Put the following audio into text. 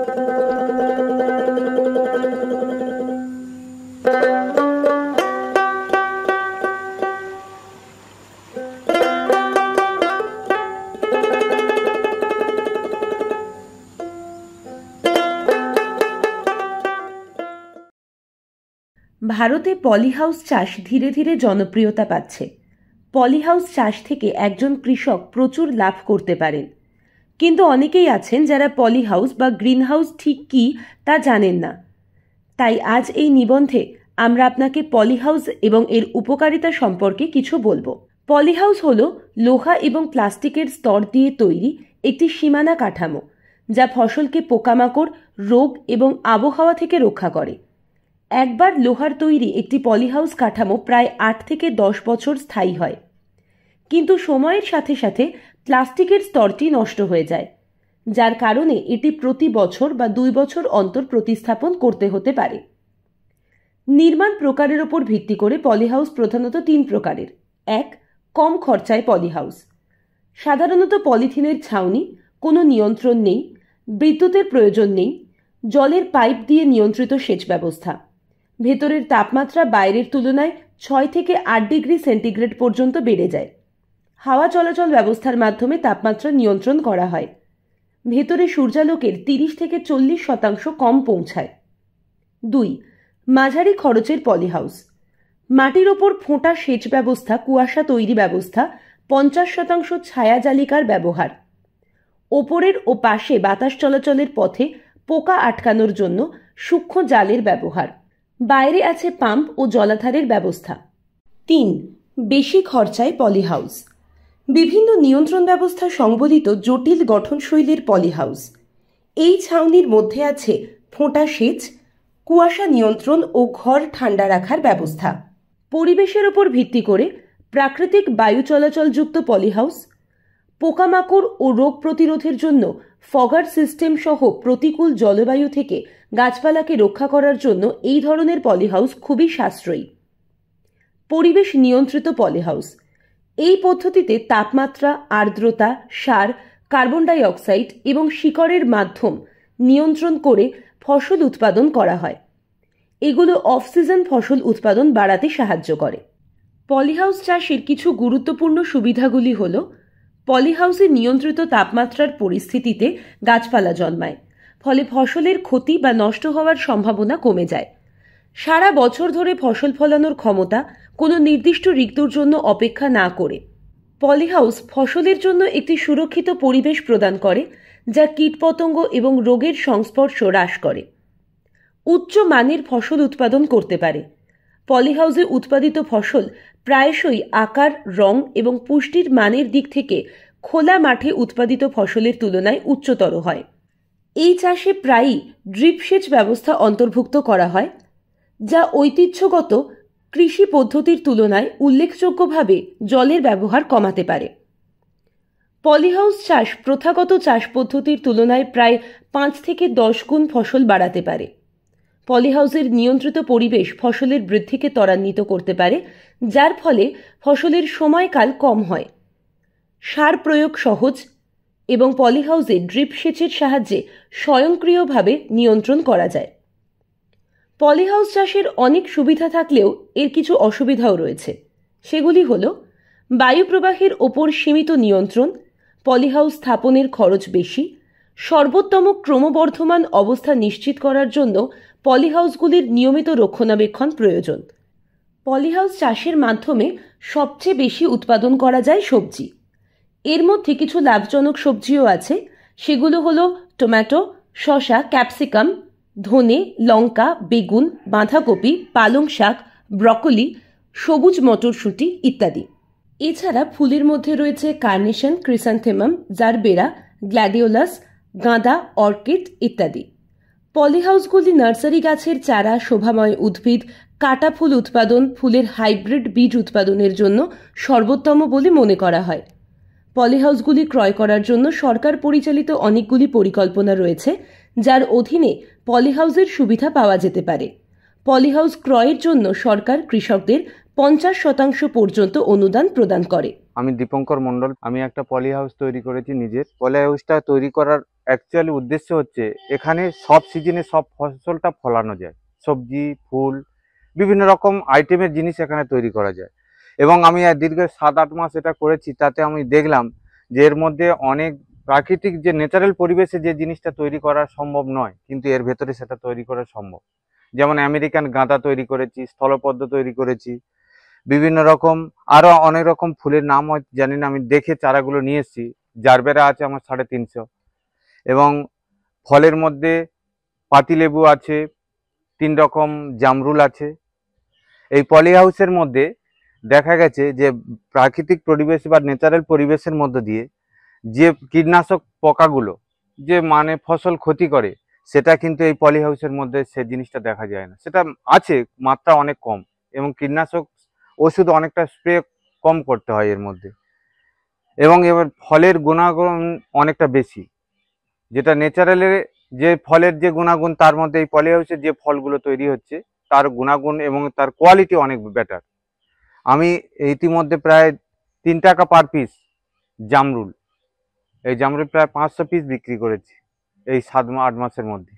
ভারতে পলিহাউস চাষ ধীরে ধীরে জনপ্রিয়তা পাচ্ছে। পলিহাউস চাষ থেকে একজন কৃষক প্রচুর লাভ করতে পারেন, কিন্তু অনেকেই আছেন যারা পলিহাউস বা গ্রিনহাউস ঠিক কী তা জানেন না। তাই আজ এই নিবন্ধে আমরা আপনাকে পলিহাউস এবং এর উপকারিতা সম্পর্কে কিছু বলবো। পলিহাউস হলো লোহা এবং প্লাস্টিকের স্তর দিয়ে তৈরি একটি সীমানা কাঠামো, যা ফসলকে পোকামাকড়, রোগ এবং আবহাওয়া থেকে রক্ষা করে। একবার লোহার তৈরি একটি পলিহাউস কাঠামো প্রায় 8 থেকে 10 বছর স্থায়ী হয়, কিন্তু সময়ের সাথে সাথে প্লাস্টিকের স্তরটি নষ্ট হয়ে যায়, যার কারণে এটি প্রতি বছর বা 2 বছর অন্তর প্রতিস্থাপন করতে হতে পারে। নির্মাণ প্রকারের উপর ভিত্তি করে পলিহাউস প্রধানত 3 প্রকারের। 1. কম খরচায় পলিহাউস। সাধারণত পলিথিনের ছাউনি, কোনো নিয়ন্ত্রণ নেই, বিদ্যুতের প্রয়োজন নেই, জলের পাইপ দিয়ে নিয়ন্ত্রিত সেচ ব্যবস্থা। ভেতরের তাপমাত্রা বাইরের তুলনায় 6 থেকে 8 ডিগ্রি সেন্টিগ্রেড পর্যন্ত বেড়ে যায়। হাওয়া চলাচল ব্যবস্থার মাধ্যমে তাপমাত্রা নিয়ন্ত্রণ করা হয়। ভেতরে সূর্যালোকের 30 থেকে 40% কম পৌঁছায়। 2. মাঝারি খরচের পলিহাউস। মাটির ওপর ফোঁটা সেচ ব্যবস্থা, কুয়াশা তৈরি ব্যবস্থা, 50% ছায়া জালিকার ব্যবহার। ওপরের ও পাশে বাতাস চলাচলের পথে পোকা আটকানোর জন্য সূক্ষ্ম জালের ব্যবহার। বাইরে আছে পাম্প ও জলাধারের ব্যবস্থা। 3. বেশি খরচায় পলিহাউস। বিভিন্ন নিয়ন্ত্রণ ব্যবস্থা সংবলিত জটিল গঠনশৈলীর পলিহাউস। এই ছাউনির মধ্যে আছে ফোঁটা সেচ, কুয়াশা নিয়ন্ত্রণ ও ঘর ঠান্ডা রাখার ব্যবস্থা। পরিবেশের উপর ভিত্তি করে প্রাকৃতিক বায়ু চলাচলযুক্ত পলিহাউস, পোকামাকড় ও রোগ প্রতিরোধের জন্য ফগার সিস্টেম সহ প্রতিকূল জলবায়ু থেকে গাছপালাকে রক্ষা করার জন্য এই ধরনের পলিহাউস খুবই সাশ্রয়ী। পরিবেশ নিয়ন্ত্রিত পলিহাউস। এই পদ্ধতিতে তাপমাত্রা, আর্দ্রতা, সার, কার্বন ডাই অক্সাইড এবং শিকড়ের মাধ্যম নিয়ন্ত্রণ করে ফসল উৎপাদন করা হয়। এগুলো অফ সিজন ফসল উৎপাদন বাড়াতে সাহায্য করে। পলিহাউস চাষের কিছু গুরুত্বপূর্ণ সুবিধাগুলি হল: পলিহাউসে নিয়ন্ত্রিত তাপমাত্রার পরিস্থিতিতে গাছপালা জন্মায়, ফলে ফসলের ক্ষতি বা নষ্ট হওয়ার সম্ভাবনা কমে যায়। সারা বছর ধরে ফসল ফলানোর ক্ষমতা, কোনো নির্দিষ্ট ঋতুর জন্য অপেক্ষা না করে। পলিহাউস ফসলের জন্য একটি সুরক্ষিত পরিবেশ প্রদান করে, যা কীটপতঙ্গ এবং রোগের সংস্পর্শ হ্রাস করে। উচ্চ মানের ফসল উৎপাদন করতে পারে। পলিহাউসে উৎপাদিত ফসল প্রায়শই আকার, রং এবং পুষ্টির মানের দিক থেকে খোলা মাঠে উৎপাদিত ফসলের তুলনায় উচ্চতর হয়। এই চাষে প্রায়ই ড্রিপ সেচ ব্যবস্থা অন্তর্ভুক্ত করা হয়, যা ঐতিহ্যগত কৃষি পদ্ধতির তুলনায় উল্লেখযোগ্যভাবে জলের ব্যবহার কমাতে পারে। পলিহাউস চাষ প্রথাগত চাষ পদ্ধতির তুলনায় প্রায় 5 থেকে 10 গুণ ফসল বাড়াতে পারে। পলিহাউসের নিয়ন্ত্রিত পরিবেশ ফসলের বৃদ্ধিকে ত্বরান্বিত করতে পারে, যার ফলে ফসলের সময়কাল কম হয়। সার প্রয়োগ সহজ এবং পলিহাউসে ড্রিপ সেচের সাহায্যে স্বয়ংক্রিয়ভাবে নিয়ন্ত্রণ করা যায়। পলিহাউস চাষের অনেক সুবিধা থাকলেও এর কিছু অসুবিধাও রয়েছে। সেগুলি হল: বায়ু প্রবাহের ওপর সীমিত নিয়ন্ত্রণ, পলিহাউস স্থাপনের খরচ বেশি, সর্বোত্তম ক্রমবর্ধমান অবস্থা নিশ্চিত করার জন্য পলিহাউসগুলির নিয়মিত রক্ষণাবেক্ষণ প্রয়োজন। পলিহাউস চাষের মাধ্যমে সবচেয়ে বেশি উৎপাদন করা যায় সবজি। এর মধ্যে কিছু লাভজনক সবজিও আছে। সেগুলো হলো টমেটো, শসা, ক্যাপসিকাম, ধনে, লঙ্কা, বেগুন, বাঁধাকপি, পালং শাক, ব্রকলি, সবুজ মটরশুঁটি ইত্যাদি। এছাড়া ফুলের মধ্যে রয়েছে কার্নেশন, ক্রিসান্থেমাম, জারবেরা, গ্ল্যাডিওলাস, গাঁদা, অর্কিড ইত্যাদি। পলিহাউসগুলি নার্সারি গাছের চারা, শোভাময় উদ্ভিদ, কাটা ফুল উৎপাদন, ফুলের হাইব্রিড বীজ উৎপাদনের জন্য সর্বোত্তম বলে মনে করা হয়। পলিহাউসগুলি ক্রয় করার জন্য সরকার পরিচালিত অনেকগুলি পরিকল্পনা রয়েছে, যার অধীনে পলিহাউসের সুবিধা পাওয়া যেতে পারে। পলিহাউস ক্রয়ের জন্য সরকার কৃষকদের 50% পর্যন্ত অনুদান প্রদান করে। আমি দীপঙ্কর মণ্ডল। আমি একটা পলিহাউস তৈরি করেছি নিজের। পলিহাউসটা তৈরি করার অ্যাকচুয়ালি উদ্দেশ্য হচ্ছে এখানে সব সিজনে সব ফসলটা ফলানো যায়, সবজি, ফুল, বিভিন্ন রকম আইটেমের জিনিস এখানে তৈরি করা যায়। এবং আমি দীর্ঘ 7-8 মাস এটা করেছি, তাতে আমি দেখলাম যে এর মধ্যে অনেক প্রাকৃতিক যে ন্যাচারাল পরিবেশে যে জিনিসটা তৈরি করা সম্ভব নয়, কিন্তু এর ভেতরে সেটা তৈরি করা সম্ভব। যেমন আমেরিকান গাঁদা তৈরি করেছি, স্থলপদ্ম তৈরি করেছি, বিভিন্ন রকম আরো অনেক রকম ফুলের নাম হয়তো জানি না, আমি দেখে চারাগুলো নিয়ে এসেছি। জারবেরা আছে আমার 350, এবং ফলের মধ্যে পাতিলেবু আছে, 3 রকম জামরুল আছে। এই পলি হাউসের মধ্যে দেখা গেছে যে প্রাকৃতিক পরিবেশ বা ন্যাচারাল পরিবেশের মধ্য দিয়ে যে কীটনাশক পোকাগুলো যে মানে ফসল ক্ষতি করে, সেটা কিন্তু এই পলি হাউসের মধ্যে সে জিনিসটা দেখা যায় না। সেটা আছে, মাত্রা অনেক কম, এবং কীটনাশক ওষুধ অনেকটা স্প্রে কম করতে হয় এর মধ্যে। এবং এবার ফলের গুণাগুণ অনেকটা বেশি, যেটা ন্যাচারালের যে ফলের যে গুণাগুণ, তার মধ্যে এই পলি হাউসের যে ফলগুলো তৈরি হচ্ছে তার গুণাগুণ এবং তার কোয়ালিটি অনেক বেটার। আমি ইতিমধ্যে প্রায় 3 টাকা পার পিস জামরুল, এই জামরুল প্রায় 500 পিস বিক্রি করেছি এই 7-8 মাসের মধ্যে।